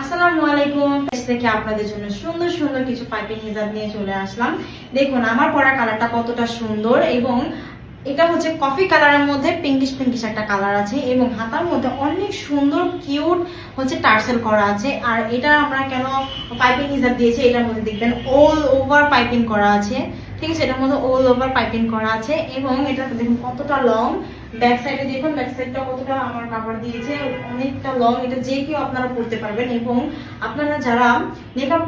আসসালামু আলাইকুম। থেকে আপনাদের জন্য সুন্দর সুন্দর কিছু পাইপিং হিজাব নিয়ে চলে আসলাম। দেখুন আমার পরা কালারটা কতটা সুন্দর, এবং এটা হচ্ছে কফি কালারের মধ্যে পিঙ্কিশ পিঙ্কিশ একটা কালার আছে, এবং হাতার মধ্যে অনেক সুন্দর কিউট হচ্ছে টার্সেল করা আছে। আর এটা আমরা কেন পাইপিং হিজাব দিয়েছি, এটার মধ্যে দেখবেন অল ওভার পাইপিং করা আছে, ঠিক আছে। এটার মধ্যে অল ওভার পাইপিং করা আছে, এবং এটা দেখুন কতটা লং। ব্যাক সাইডে দেখুন, ব্যাক সাইডটা কতটা আমার কাভার দিয়েছে, অনেকটা লং। এটা যে কেউ আপনারা পড়তে পারবেন, এবং আপনারা যারা মেকআপ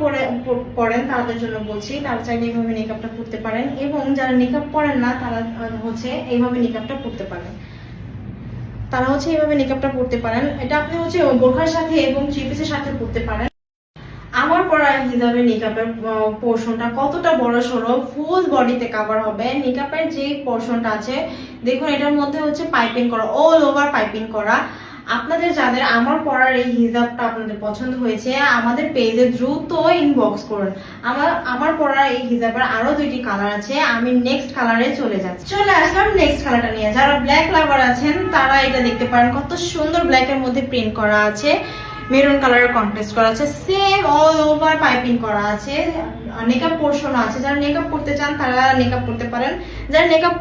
পরেন তাদের জন্য বলছি, তারা চাইলে এইভাবে মেকআপটা করতে পারেন, এবং যারা মেকআপ করেন না তারা হচ্ছে এইভাবে মেকআপটা করতে পারেন। এটা আপনি হচ্ছে বোরখার সাথে এবং থ্রি পিসের সাথে পরতে পারেন। আমার পরা হিজাবে মেকআপের পোর্শনটা কতটা বড় সড়ো, ফুল বডিতে কভার হবে। মেকআপের যে পোর্শনটা আছে দেখুন, এটার মধ্যে হচ্ছে পাইপিং করা, অল ওভার পাইপিং করা। আপনাদের যাদের আমার পরার এই হিজাবটা আপনাদের পছন্দ হয়েছে, আমাদের পেজে দ্রুত ইনবক্স করুন। আমার পরার এই হিজাবের আরো দুইটি কালার আছে, আমি নেক্সট কালারে চলে আসলাম নেক্সট কালারটা নিয়ে। যারা ব্ল্যাক লাভার আছেন তারা এটা দেখতে পারেন, কত সুন্দর ব্ল্যাকের মধ্যে প্রিন্ট করা আছে, মেরুন কালারের কন্ট্রাস্ট করা আছে, সেম অল ওভার পাইপিং করা আছে, মেকআপ পোর্শন আছে। যারা মেকআপ করতে চান তারা মেকআপ করতে পারেন, যারা মেকআপ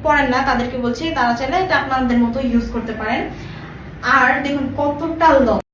পরেন না তাদেরকে বলছি তারা চাইলে এটা আপনাদের মতো ইউজ করতে পারেন। আর দেখুন কতটা লং।